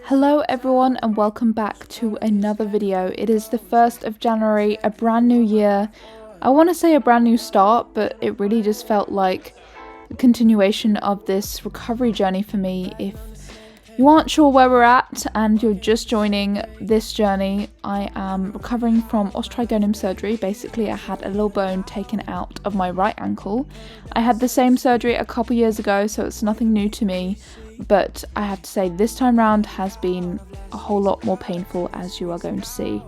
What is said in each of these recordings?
Hello everyone and welcome back to another video. It is the 1st of January, a brand new year. I want to say a brand new start, but it really just felt like a continuation of this recovery journey for me. If you aren't sure where we're at and you're just joining this journey, I am recovering from osteotrigonum surgery. Basically, I had a little bone taken out of my right ankle. I had the same surgery a couple years ago, so it's nothing new to me. But I have to say this time round has been a whole lot more painful, as you are going to see.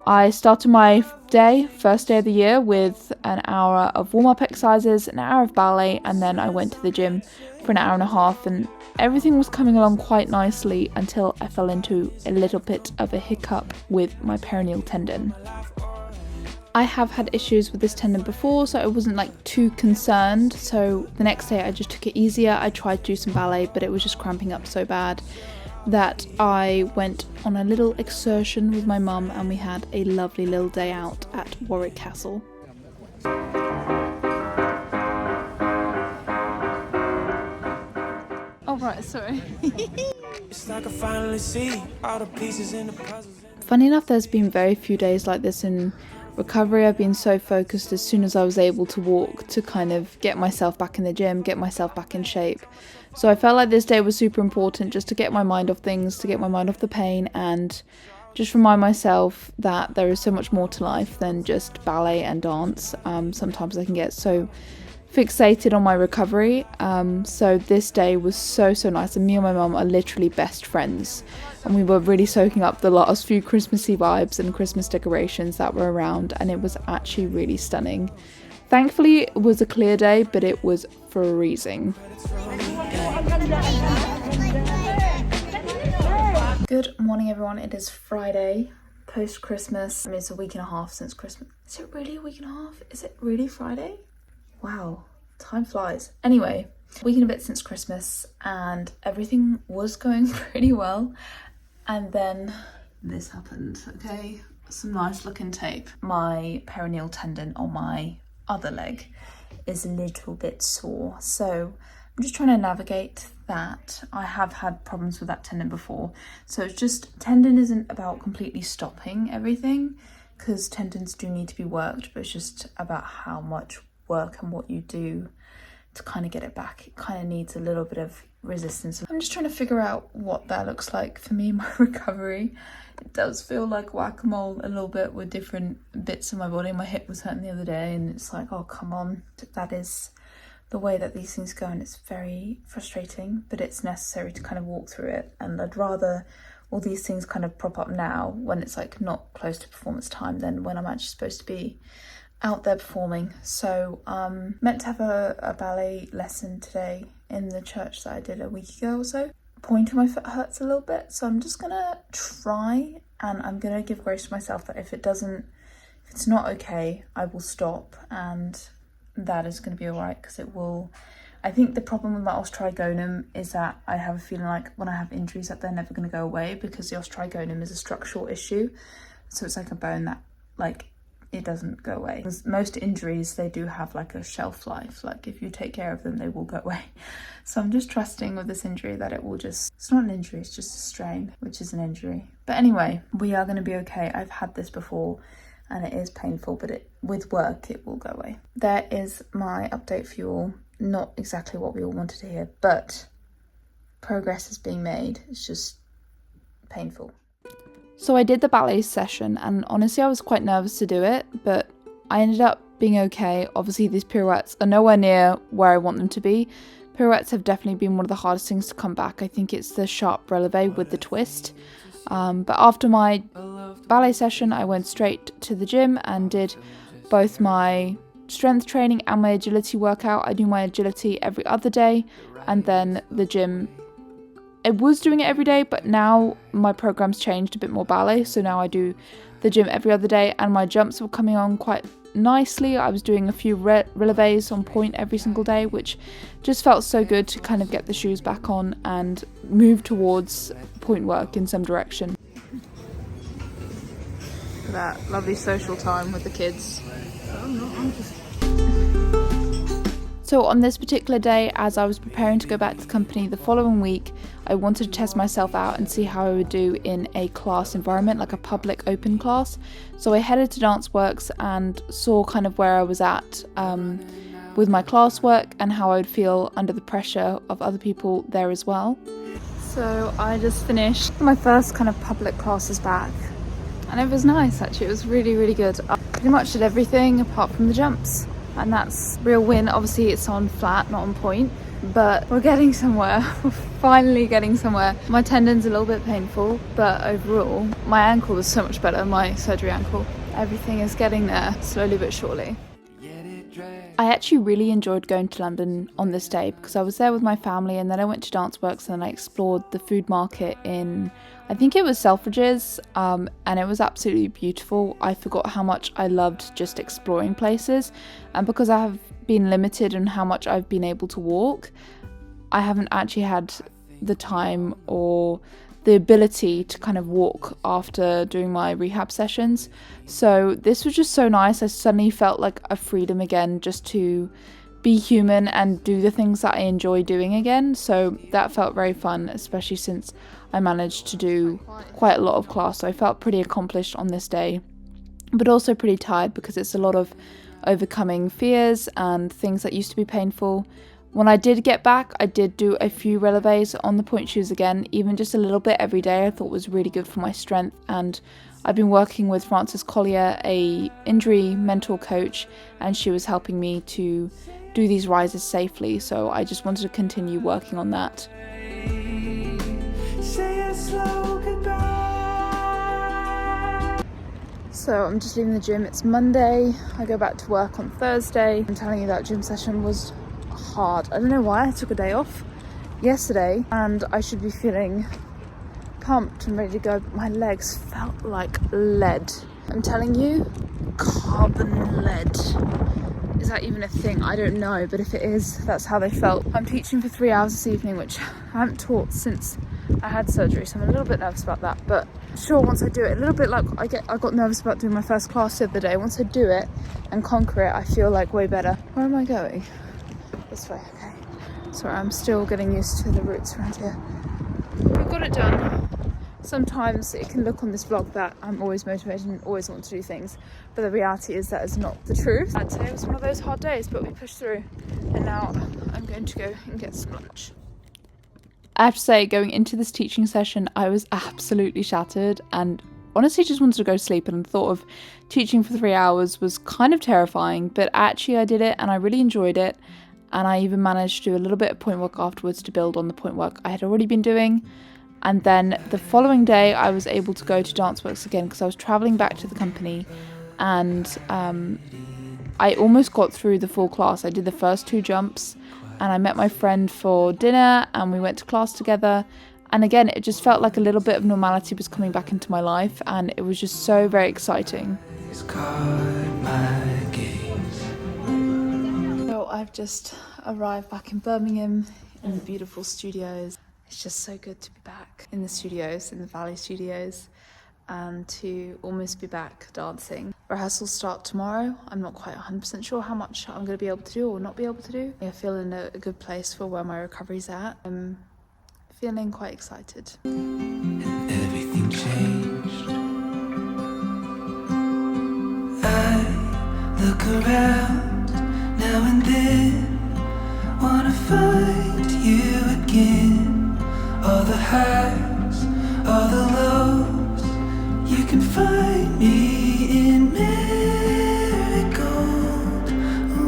I started my first day of the year, with an hour of warm-up exercises, an hour of ballet, and then I went to the gym for an hour and a half, and everything was coming along quite nicely until I fell into a little bit of a hiccup with my peroneal tendon. I have had issues with this tendon before, so I wasn't too concerned. So the next day I just took it easier. I tried to do some ballet, but it was just cramping up so bad that I went on a little excursion with my mum, and we had a lovely little day out at Warwick Castle. Oh right, sorry. It's like I finally see all the pieces in the puzzle. Funny enough, there's been very few days like this in recovery. I've been so focused as soon as I was able to walk to kind of get myself back in the gym, get myself back in shape. So I felt like this day was super important, just to get my mind off things, to get my mind off the pain, and just remind myself that there is so much more to life than just ballet and dance. Sometimes I can get so fixated on my recovery. So this day was so nice, and me and my mum are literally best friends, and we were really soaking up the last few Christmassy vibes and Christmas decorations that were around, and it was actually really stunning. Thankfully it was a clear day, but it was freezing. Good morning everyone, it is Friday, post Christmas. I mean, it's a week and a half since Christmas. Is it really a week and a half? Is it really Friday? Wow, time flies. Anyway, a week and a bit since Christmas, and everything was going pretty well. And then this happened, okay? Some nice looking tape. My peroneal tendon on my other leg is a little bit sore. So I'm just trying to navigate that. I have had problems with that tendon before. So it's just, tendon isn't about completely stopping everything, because tendons do need to be worked, but it's just about how much work and what you do to kind of get it back. It kind of needs a little bit of resistance. I'm just trying to figure out what that looks like for me in my recovery. It does feel like whack-a-mole a little bit with different bits of my body. My hip was hurting the other day, and it's like, oh come on, that is the way that these things go, and it's very frustrating, but it's necessary to kind of walk through it. And I'd rather all these things kind of prop up now when it's like not close to performance time than when I'm actually supposed to be out there performing. So meant to have a ballet lesson today in the church that I did a week ago or so. Pointing my foot hurts a little bit, so I'm just gonna try, and I'm gonna give grace to myself that if it's not okay, I will stop, and that is gonna be alright, because it will. I think the problem with my osteotrigonum is that I have a feeling like when I have injuries that they're never gonna go away, because the osteotrigonum is a structural issue. So it's like a bone that it doesn't go away. Most injuries, they do have like a shelf life. Like if you take care of them, they will go away. So I'm just trusting with this injury that it will just, it's not an injury, it's just a strain, which is an injury. But anyway, we are going to be okay. I've had this before and it is painful, but with work, it will go away. There is my update for you all. Not exactly what we all wanted to hear, but progress is being made. It's just painful. So I did the ballet session, and honestly I was quite nervous to do it, but I ended up being okay. Obviously these pirouettes are nowhere near where I want them to be. Pirouettes have definitely been one of the hardest things to come back. I think it's the sharp releve with the twist. But after my ballet session, I went straight to the gym and did both my strength training and my agility workout. I do my agility every other day, and then the gym. I was doing it every day, but now my program's changed a bit more ballet, so now I do the gym every other day, and my jumps were coming on quite nicely. I was doing a few releves on point every single day, which just felt so good to kind of get the shoes back on and move towards point work in some direction. That lovely social time with the kids. So on this particular day, as I was preparing to go back to the company the following week, I wanted to test myself out and see how I would do in a class environment, like a public open class. So I headed to Danceworks and saw kind of where I was at with my classwork and how I would feel under the pressure of other people there as well. So I just finished my first kind of public classes back, and it was nice actually. It was really, really good. I pretty much did everything apart from the jumps, and that's a real win. Obviously it's on flat, not on point, but we're getting somewhere. We're finally getting somewhere. My tendon's a little bit painful, but overall my ankle was so much better, my surgery ankle. Everything is getting there slowly but surely. I actually really enjoyed going to London on this day because I was there with my family, and then I went to Danceworks and I explored the food market in, I think it was Selfridges, and it was absolutely beautiful. I forgot how much I loved just exploring places, and because I have been limited in how much I've been able to walk, I haven't actually had the time or the ability to kind of walk after doing my rehab sessions. So this was just so nice. I suddenly felt like a freedom again, just to be human and do the things that I enjoy doing again. So that felt very fun, especially since I managed to do quite a lot of class. So I felt pretty accomplished on this day, but also pretty tired because it's a lot of overcoming fears and things that used to be painful. When I did get back, I did do a few releves on the point shoes again, even just a little bit every day. I thought was really good for my strength, and I've been working with Frances Collier, a injury mental coach, and she was helping me to do these rises safely, so I just wanted to continue working on that. So I'm just leaving the gym. It's Monday. I go back to work on Thursday. I'm telling you, that gym session was hard. I don't know why. I took a day off yesterday and I should be feeling pumped and ready to go, but my legs felt like lead. I'm telling you, carbon lead. Is that even a thing? I don't know, but if it is, that's how they felt. I'm teaching for 3 hours this evening, which I haven't taught since I had surgery, so I'm a little bit nervous about that, but sure, once I do it, a little bit like I got nervous about doing my first class the other day. Once I do it and conquer it, I feel like way better. Where am I going? This way, okay. Sorry, I'm still getting used to the routes around here. We've got it done. Sometimes it can look on this vlog that I'm always motivated and always want to do things, but the reality is that is not the truth. I'd say it was one of those hard days, but we pushed through, and now I'm going to go and get some lunch. I have to say, going into this teaching session, I was absolutely shattered and honestly just wanted to go to sleep, and the thought of teaching for 3 hours was kind of terrifying, but actually I did it and I really enjoyed it. And I even managed to do a little bit of point work afterwards to build on the point work I had already been doing. And then the following day I was able to go to Danceworks again because I was travelling back to the company, and I almost got through the full class. I did the first 2 jumps and I met my friend for dinner and we went to class together. And again, it just felt like a little bit of normality was coming back into my life, and it was just so very exciting. So I've just arrived back in Birmingham in the beautiful studios. It's just so good to be back in the studios, in the Ballet studios, and to almost be back dancing. Rehearsals start tomorrow. I'm not quite 100% sure how much I'm going to be able to do or not be able to do. I feel in a good place for where my recovery's at. I'm feeling quite excited. And everything changed. I look around now and then, wanna find you again. All the highs, all the lows, you can find me in Marigold.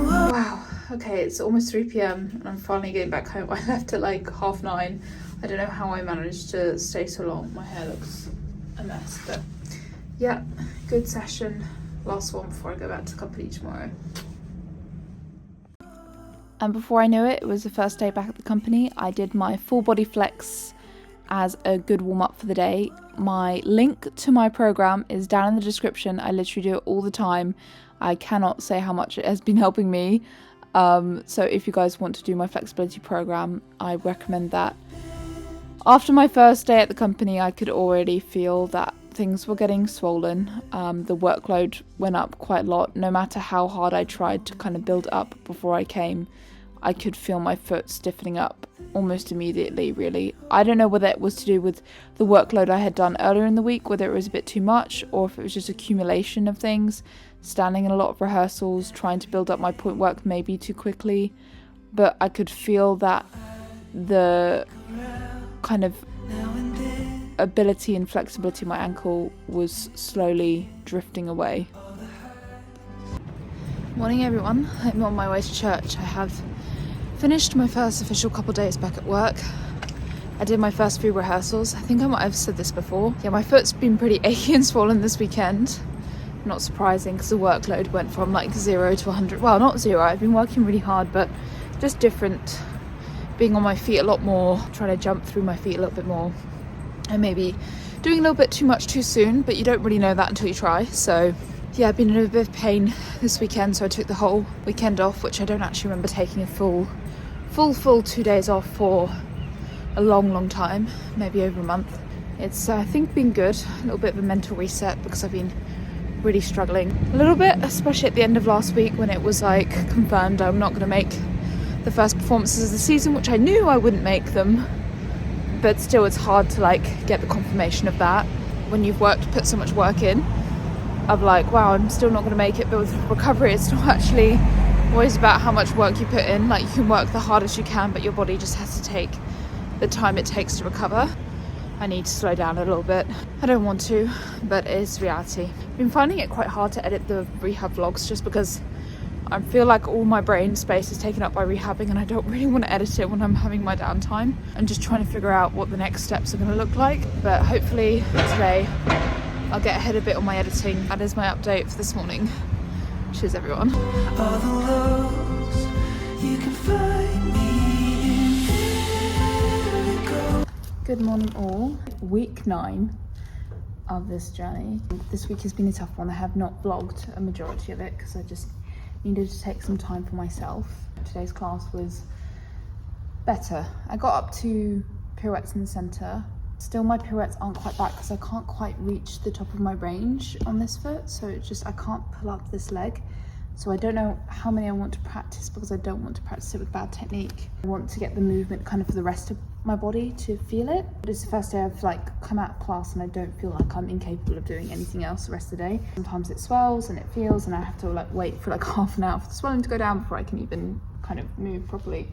Whoa. Wow, okay, it's almost 3 p.m. and I'm finally getting back home. I left at like 9:30. I don't know how I managed to stay so long. My hair looks a mess, but yeah, good session. Last one before I go back to the company tomorrow. And before I knew it, it was the first day back at the company. I did my full body flex as a good warm up for the day. My link to my program is down in the description. I literally do it all the time. I cannot say how much it has been helping me. So if you guys want to do my flexibility program, I recommend that. After my first day at the company, I could already feel that things were getting swollen. The workload went up quite a lot. No matter how hard I tried to kind of build up before I came, I could feel my foot stiffening up almost immediately, really. I don't know whether it was to do with the workload I had done earlier in the week, whether it was a bit too much, or if it was just accumulation of things, standing in a lot of rehearsals, trying to build up my point work maybe too quickly. But I could feel that the kind of ability and flexibility of my ankle was slowly drifting away. Morning everyone, I'm on my way to church. I have finished my first official couple days back at work. I did my first few rehearsals. I think I might have said this before. Yeah, my foot's been pretty achy and swollen this weekend. Not surprising because the workload went from like 0 to 100. Well, not 0, I've been working really hard, but just different. Being on my feet a lot more, trying to jump through my feet a little bit more, and maybe doing a little bit too much too soon, but you don't really know that until you try. So yeah, I've been in a bit of pain this weekend, so I took the whole weekend off, which I don't actually remember taking a full 2 days off for a long time, maybe over a month. It's I think been good, a little bit of a mental reset because I've been really struggling a little bit, especially at the end of last week when it was like confirmed I'm not going to make the first performances of the season, which I knew I wouldn't make them, but still it's hard to like get the confirmation of that when you've put so much work in, of like, wow, I'm still not going to make it. But with recovery, it's not actually always about how much work you put in. Like, you can work the hardest you can, but your body just has to take the time it takes to recover. I need to slow down a little bit. I don't want to, but it is reality. I've been finding it quite hard to edit the rehab vlogs just because I feel like all my brain space is taken up by rehabbing, and I don't really want to edit it when I'm having my downtime. I'm just trying to figure out what the next steps are going to look like. But hopefully today I'll get ahead a bit on my editing. That is my update for this morning. Cheers everyone. All the lows you can find me in. There we go. Good morning all. Week 9 of this journey. This week has been a tough one. I have not vlogged a majority of it because I just needed to take some time for myself. Today's class was better. I got up to pirouettes in the centre. Still my pirouettes aren't quite back because I can't quite reach the top of my range on this foot, so it's just I can't pull up this leg. So I don't know how many I want to practice because I don't want to practice it with bad technique. I want to get the movement kind of for the rest of my body to feel it. But it's the first day I've like come out of class and I don't feel like I'm incapable of doing anything else the rest of the day. Sometimes it swells and it feels, and I have to like wait for like half an hour for the swelling to go down before I can even kind of move properly.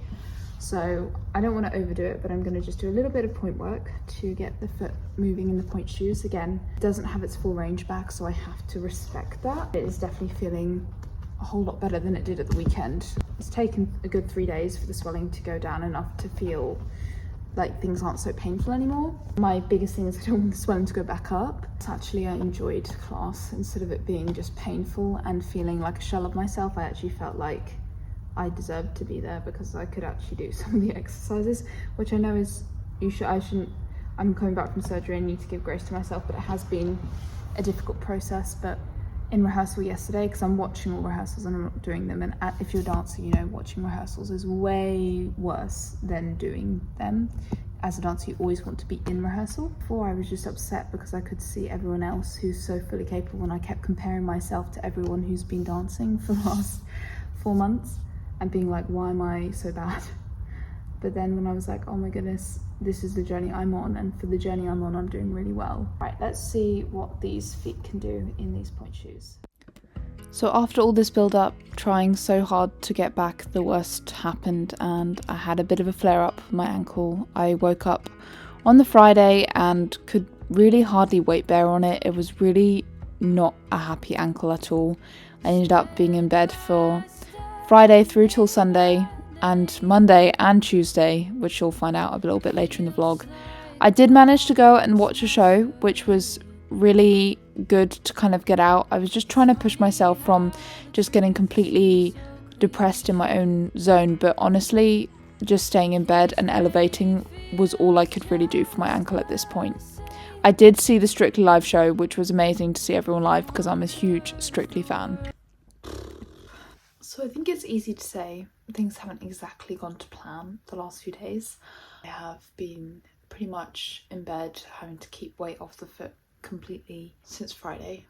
So I don't want to overdo it, but I'm going to just do a little bit of point work to get the foot moving in the point shoes. Again, it doesn't have its full range back, so I have to respect that. It is definitely feeling a whole lot better than it did at the weekend. It's taken a good 3 days for the swelling to go down enough to feel like things aren't so painful anymore. My biggest thing is I don't want the swelling to go back up. It's actually, I enjoyed class. Instead of it being just painful and feeling like a shell of myself, I actually felt like I deserved to be there because I could actually do some of the exercises, which I know is, I'm coming back from surgery and need to give grace to myself, but it has been a difficult process. But in rehearsal yesterday, because I'm watching all rehearsals and I'm not doing them, and if you're a dancer, you know watching rehearsals is way worse than doing them. As a dancer, you always want to be in rehearsal. Before, I was just upset because I could see everyone else who's so fully capable, and I kept comparing myself to everyone who's been dancing for the last 4 months and being like, why am I so bad? But then when I was like, oh my goodness, this is the journey I'm on, and for the journey I'm on, I'm doing really well. Right, let's see what these feet can do in these point shoes. So after all this build up, trying so hard to get back, the worst happened and I had a bit of a flare up of my ankle. I woke up on the Friday and could really hardly weight bear on it. It was really not a happy ankle at all. I ended up being in bed for Friday through till Sunday, and Monday and Tuesday, which you'll find out a little bit later in the vlog. I did manage to go and watch a show, which was really good to kind of get out. I was just trying to push myself from just getting completely depressed in my own zone, but honestly, just staying in bed and elevating was all I could really do for my ankle at this point. I did see the Strictly live show, which was amazing to see everyone live because I'm a huge Strictly fan. So I think it's easy to say things haven't exactly gone to plan the last few days. I have been pretty much in bed having to keep weight off the foot completely since Friday.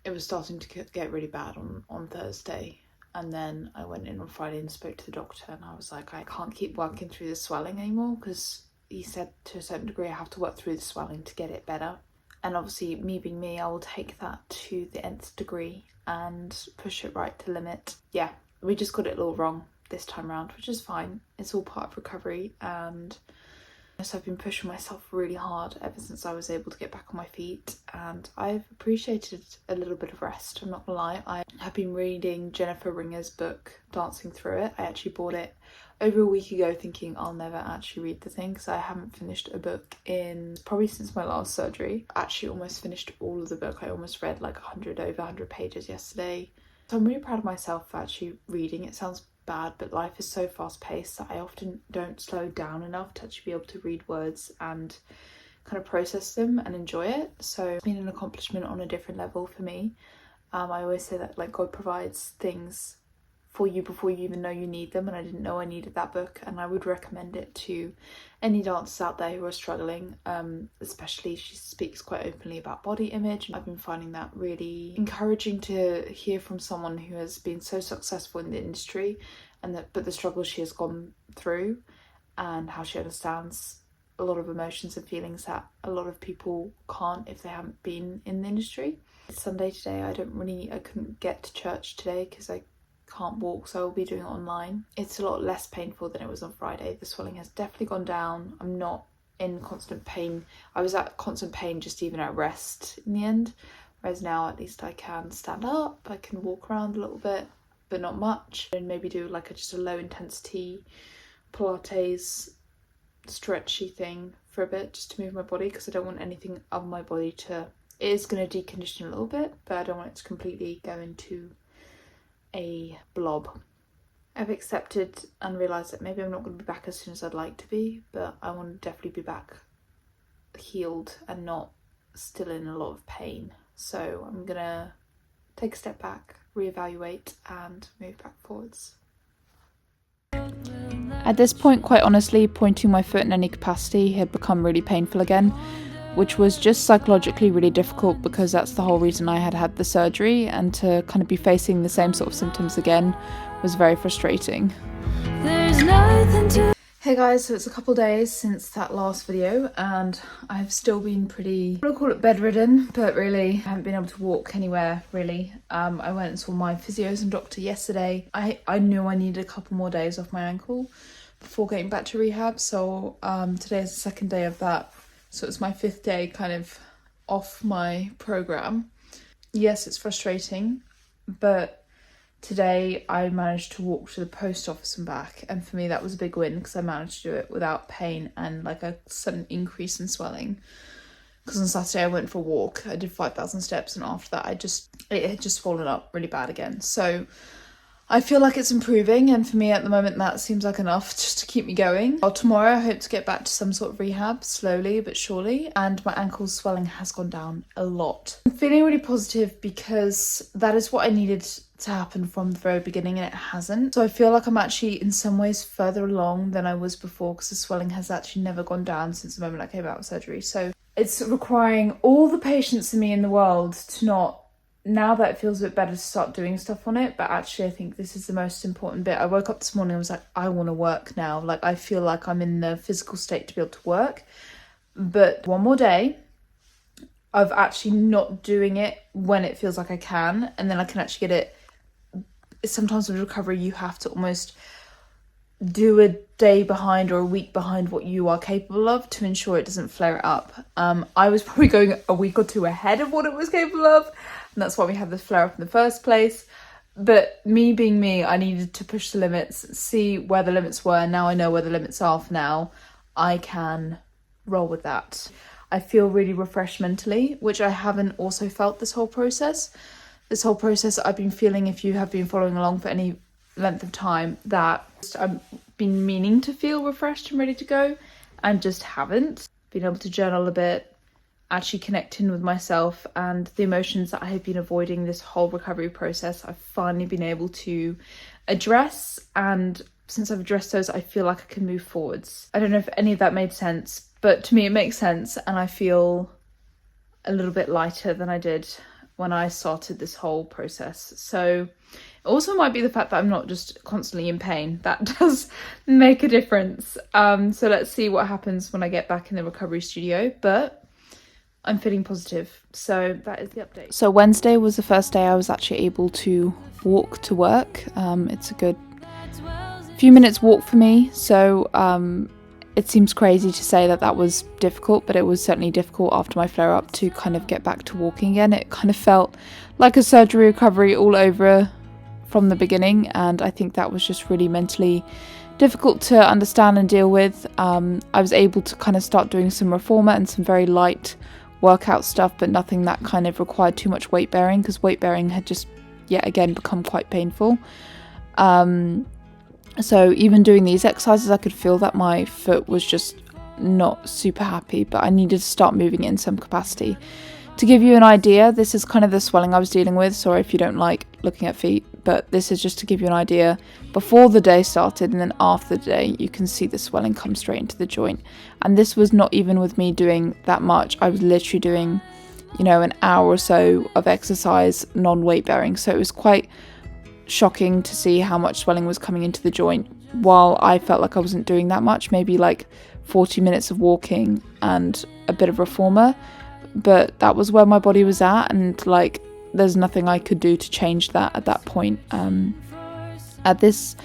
It was starting to get really bad on Thursday, And then I went in on Friday and spoke to the doctor, and I was like, I can't keep working through the swelling anymore, because he said to a certain degree I have to work through the swelling to get it better. And obviously, me being me, I will take that to the nth degree and push it right to limit. Yeah, we just got it all wrong this time around, which is fine. It's all part of recovery, and so I've been pushing myself really hard ever since I was able to get back on my feet, and I've appreciated a little bit of rest, I'm not gonna lie. I have been reading Jennifer Ringer's book, Dancing Through It. I actually bought it over a week ago thinking I'll never actually read the thing, because I haven't finished a book in probably since my last surgery. I actually almost finished all of the book. I almost read like over 100 pages yesterday. So I'm really proud of myself for actually reading. It sounds bad, but life is so fast paced that I often don't slow down enough to actually be able to read words and kind of process them and enjoy it. So it's been an accomplishment on a different level for me. I always say that like God provides things for you before you even know you need them, and I didn't know I needed that book, and I would recommend it to any dancers out there who are struggling. Especially, she speaks quite openly about body image, and I've been finding that really encouraging to hear from someone who has been so successful in the industry, and but the struggles she has gone through, and how she understands a lot of emotions and feelings that a lot of people can't if they haven't been in the industry. It's Sunday today. I couldn't get to church today because I can't walk, so I'll be doing it online. It's a lot less painful than it was on Friday. The swelling has definitely gone down. I'm not in constant pain. I was at constant pain just even at rest in the end, whereas now at least I can stand up, I can walk around a little bit, but not much, and maybe do like just a low intensity Pilates stretchy thing for a bit just to move my body, because I don't want anything of my body to, it is going to decondition a little bit, but I don't want it to completely go into a blob. I've accepted and realised that maybe I'm not going to be back as soon as I'd like to be, but I want to definitely be back healed and not still in a lot of pain. So I'm going to take a step back, reevaluate and move back forwards. At this point, quite honestly, pointing my foot in any capacity had become really painful again, which was just psychologically really difficult, because that's the whole reason I had the surgery, and to kind of be facing the same sort of symptoms again was very frustrating. There's nothing to... Hey guys, so it's a couple days since that last video, and I've still been pretty, I don't call it bedridden, but really I haven't been able to walk anywhere really. I went and saw my physios and doctor yesterday. I knew I needed a couple more days off my ankle before getting back to rehab, so today is the second day of that. So it's my 5th day kind of off my program. Yes, it's frustrating, but today I managed to walk to the post office and back, and for me that was a big win, because I managed to do it without pain and like a sudden increase in swelling. Because on Saturday I went for a walk, I did 5,000 steps, and after that it had just fallen up really bad again. So I feel like it's improving, and for me at the moment that seems like enough just to keep me going. Well, tomorrow I hope to get back to some sort of rehab, slowly but surely, and my ankle swelling has gone down a lot. I'm feeling really positive because that is what I needed to happen from the very beginning, and it hasn't. So I feel like I'm actually in some ways further along than I was before, because the swelling has actually never gone down since the moment I came out of surgery. So it's requiring all the patience in me in the world to not, now that it feels a bit better, to start doing stuff on it. But actually I think this is the most important bit. I woke up this morning and was like, I want to work now. Like I feel like I'm in the physical state to be able to work. But one more day of actually not doing it when it feels like I can, and then I can actually get it. Sometimes with recovery you have to almost do a day behind or a week behind what you are capable of to ensure it doesn't flare up. I was probably going a week or two ahead of what it was capable of, and that's why we had the flare up in the first place. But me being me, I needed to push the limits, see where the limits were. Now I know where the limits are for now. I can roll with that. I feel really refreshed mentally, which I haven't also felt this whole process. This whole process I've been feeling, if you have been following along for any length of time, that I've been meaning to feel refreshed and ready to go, and just haven't. Been able to journal a bit, actually connecting with myself and the emotions that I have been avoiding this whole recovery process, I've finally been able to address, and since I've addressed those, I feel like I can move forwards. I don't know if any of that made sense, but to me it makes sense, and I feel a little bit lighter than I did when I started this whole process. So It also might be the fact that I'm not just constantly in pain. That does make a difference. So let's see what happens when I get back in the recovery studio, but I'm feeling positive. So that is the update. So Wednesday was the first day I was actually able to walk to work. It's a good few minutes walk for me, so it seems crazy to say that was difficult, but it was certainly difficult after my flare up to kind of get back to walking again. It kind of felt like a surgery recovery all over from the beginning, and I think that was just really mentally difficult to understand and deal with. I was able to kind of start doing some reformer and some very light workout stuff, but nothing that kind of required too much weight bearing, because weight bearing had just yet again become quite painful. So even doing these exercises, I could feel that my foot was just not super happy, but I needed to start moving it in some capacity. To give you an idea, this is kind of the swelling I was dealing with. Sorry if you don't like looking at feet, but this is just to give you an idea. Before the day started and then after the day, you can see the swelling come straight into the joint. And this was not even with me doing that much. I was literally doing, an hour or so of exercise, non-weight bearing. So it was quite shocking to see how much swelling was coming into the joint, while I felt like I wasn't doing that much, maybe like 40 minutes of walking and a bit of reformer, but that was where my body was at, and like there's nothing I could do to change that at that point. At this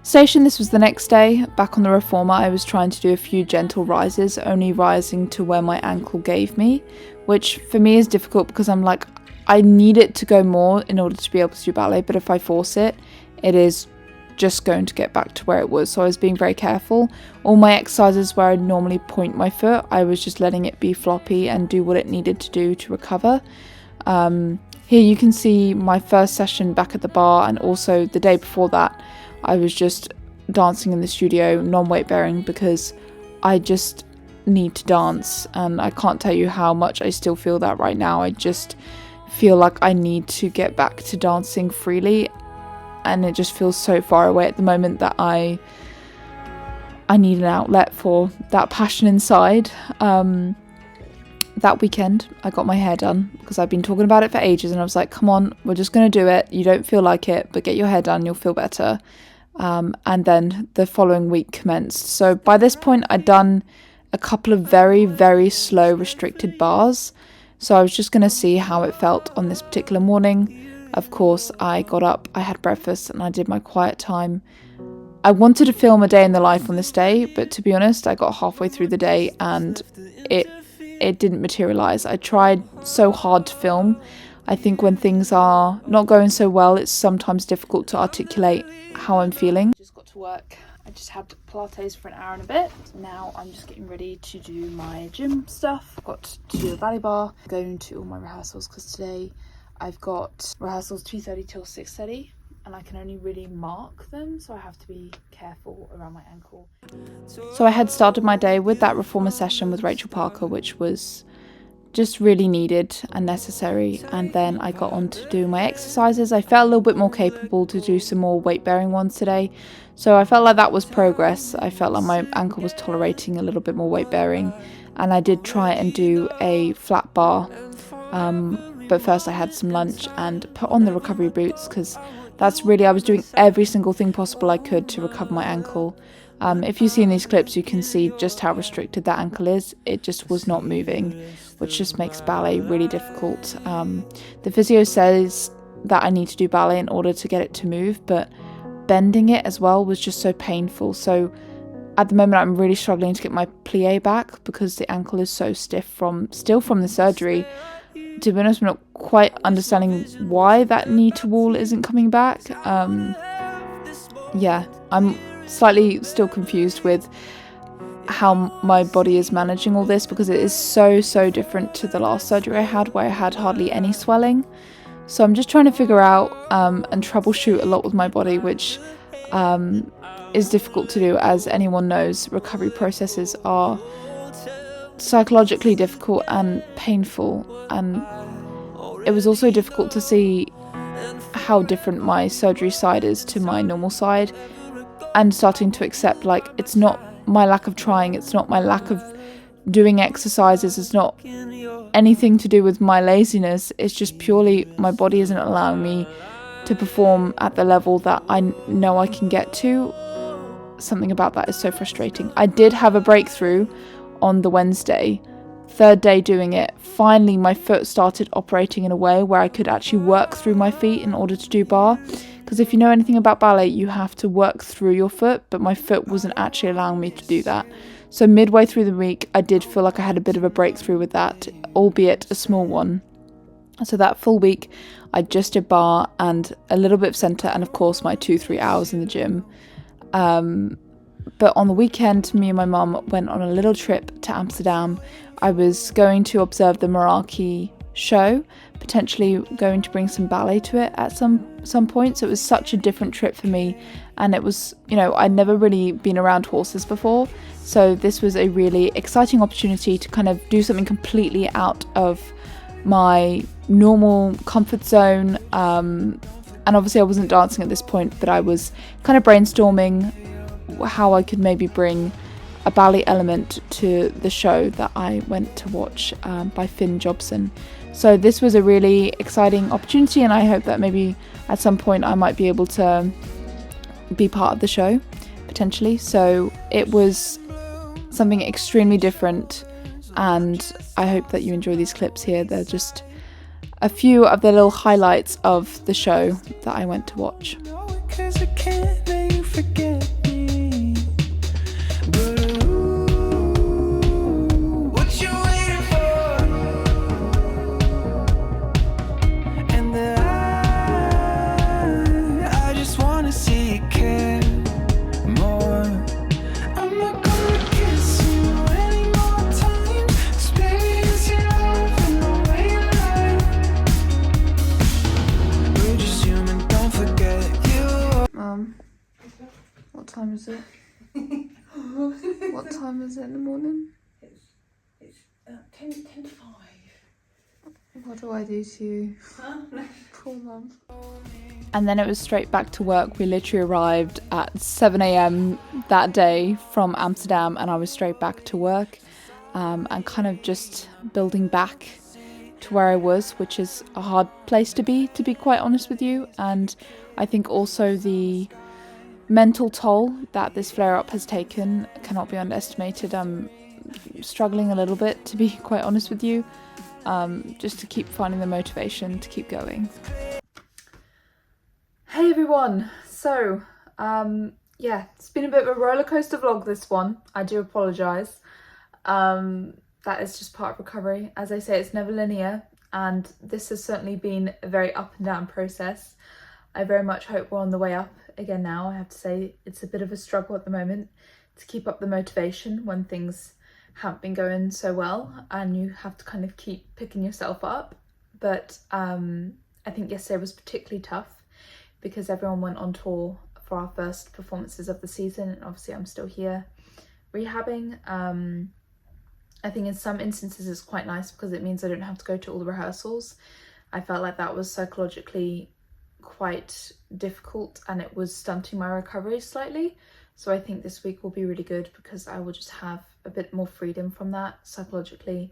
station, this was the next day, back on the reformer, I was trying to do a few gentle rises, only rising to where my ankle gave me, which for me is difficult because I'm like, I need it to go more in order to be able to do ballet, but if I force it, it is just going to get back to where it was. So I was being very careful. All my exercises where I'd normally point my foot, I was just letting it be floppy and do what it needed to do to recover. Here you can see my first session back at the bar, and also the day before that, I was just dancing in the studio, non-weight bearing, because I just need to dance, and I can't tell you how much I still feel that right now. I just feel like I need to get back to dancing freely, and it just feels so far away at the moment that I need an outlet for that passion inside. That weekend I got my hair done because I've been talking about it for ages, and I was like, come on, we're just going to do it. You don't feel like it, but get your hair done, you'll feel better. And then the following week commenced. So by this point I'd done a couple of very, very slow restricted bars. So I was just going to see how it felt on this particular morning. Of course, I got up, I had breakfast, and I did my quiet time. I wanted to film a day in the life on this day, but to be honest, I got halfway through the day and it didn't materialise. I tried so hard to film. I think when things are not going so well, it's sometimes difficult to articulate how I'm feeling. Just got to work. I just had Pilates for an hour and a bit. Now I'm just getting ready to do my gym stuff. I've got to do a ballet bar. I'm going to all my rehearsals because today I've got rehearsals 2:30 till 6:30, and I can only really mark them, so I have to be careful around my ankle. So I had started my day with that reformer session with Rachel Parker, which was just really needed and necessary, and then I got on to do my exercises. I felt a little bit more capable to do some more weight bearing ones today, so I felt like that was progress. I felt like my ankle was tolerating a little bit more weight bearing, and I did try and do a flat bar, but first I had some lunch and put on the recovery boots, because that's really, I was doing every single thing possible I could to recover my ankle. If you see in these clips, you can see just how restricted that ankle is. It just was not moving, which just makes ballet really difficult. The physio says that I need to do ballet in order to get it to move, but bending it as well was just so painful. So at the moment, I'm really struggling to get my plie back because the ankle is so stiff still from the surgery. To be honest, I'm not quite understanding why that knee to wall isn't coming back. Yeah, I'm slightly still confused with how my body is managing all this, because it is so different to the last surgery I had, where I had hardly any swelling. So I'm just trying to figure out and troubleshoot a lot with my body, which is difficult to do. As anyone knows, recovery processes are psychologically difficult and painful, and it was also difficult to see how different my surgery side is to my normal side, and starting to accept, like, it's not my lack of trying, it's not my lack of doing exercises, it's not anything to do with my laziness, it's just purely my body isn't allowing me to perform at the level that I know I can get to. Something about that is so frustrating. I did have a breakthrough on the Wednesday, third day doing it. Finally, my foot started operating in a way where I could actually work through my feet in order to do bar. Because if you know anything about ballet, you have to work through your foot, but my foot wasn't actually allowing me to do that. So midway through the week, I did feel like I had a bit of a breakthrough with that, albeit a small one. So that full week, I just did bar and a little bit of centre, and of course my 2-3 hours in the gym. But on the weekend, me and my mum went on a little trip to Amsterdam. I was going to observe the Meraki show, potentially going to bring some ballet to it at some point. So it was such a different trip for me, and it was, you know, I'd never really been around horses before, so this was a really exciting opportunity to kind of do something completely out of my normal comfort zone. And obviously I wasn't dancing at this point, but I was kind of brainstorming how I could maybe bring a ballet element to the show that I went to watch by Finn Jobson. So this was a really exciting opportunity, and I hope that maybe at some point I might be able to be part of the show, potentially. So it was something extremely different, and I hope that you enjoy these clips here. They're just a few of the little highlights of the show that I went to watch. Cause I can't let you forget me. But what you waiting for? And I just wanna see you care more. I'm not gonna kiss you any more times. Experience your love in the way you lie. We're just human, don't forget you. What time is it? What time is it in the morning? It's 10 to 5. What do I do to you? Poor mum. And then it was straight back to work. We literally arrived at 7 a.m. that day from Amsterdam, and I was straight back to work, and kind of just building back to where I was, which is a hard place to be quite honest with you. And I think also the mental toll that this flare-up has taken cannot be underestimated. I'm struggling a little bit, to be quite honest with you, just to keep finding the motivation to keep going. Hey everyone, so yeah, it's been a bit of a roller coaster vlog, this one. I do apologise. That is just part of recovery. As I say, it's never linear, and this has certainly been a very up and down process. I very much hope we're on the way up again now. I have to say it's a bit of a struggle at the moment to keep up the motivation when things haven't been going so well, and you have to kind of keep picking yourself up. But I think yesterday was particularly tough because everyone went on tour for our first performances of the season, and obviously I'm still here rehabbing. I think in some instances it's quite nice because it means I don't have to go to all the rehearsals. I felt like that was psychologically quite difficult, and it was stunting my recovery slightly. So I think this week will be really good because I will just have a bit more freedom from that psychologically,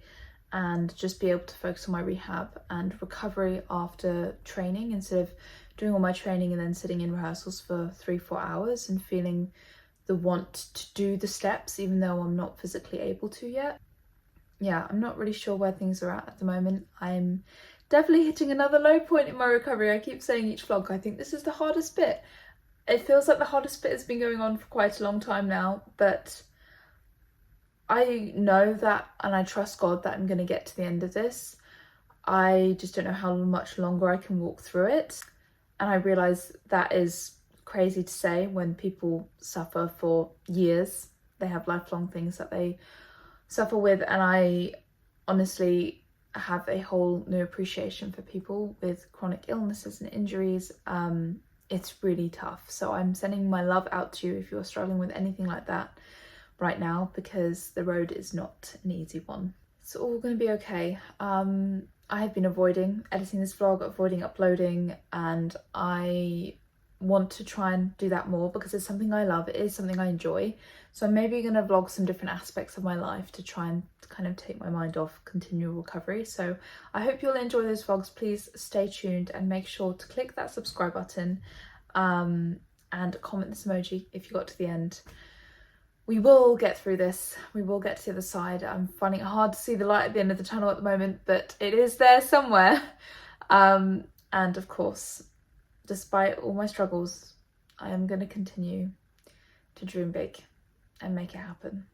and just be able to focus on my rehab and recovery after training, instead of doing all my training and then sitting in rehearsals for 3-4 hours and feeling the want to do the steps even though I'm not physically able to yet. Yeah, I'm not really sure where things are at the moment. I'm definitely hitting another low point in my recovery. I keep saying each vlog, I think this is the hardest bit. It feels like the hardest bit has been going on for quite a long time now, but I know that, and I trust God that I'm going to get to the end of this. I just don't know how much longer I can walk through it. And I realise that is crazy to say when people suffer for years. They have lifelong things that they suffer with, and I honestly have a whole new appreciation for people with chronic illnesses and injuries. It's really tough. So I'm sending my love out to you if you're struggling with anything like that right now, because the road is not an easy one. It's all going to be okay. I have been avoiding editing this vlog, avoiding uploading, and I want to try and do that more because it's something I love. It is something I enjoy. So I'm maybe going to vlog some different aspects of my life to try and kind of take my mind off continual recovery. So I hope you'll enjoy those vlogs. Please stay tuned and make sure to click that subscribe button and comment this emoji if you got to the end. We will get through this. We will get to the other side. I'm finding it hard to see the light at the end of the tunnel at the moment, but it is there somewhere. And of course, despite all my struggles, I am going to continue to dream big and make it happen.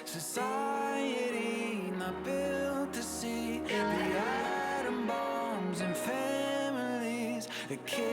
Society not built to see the atom bombs and families that kill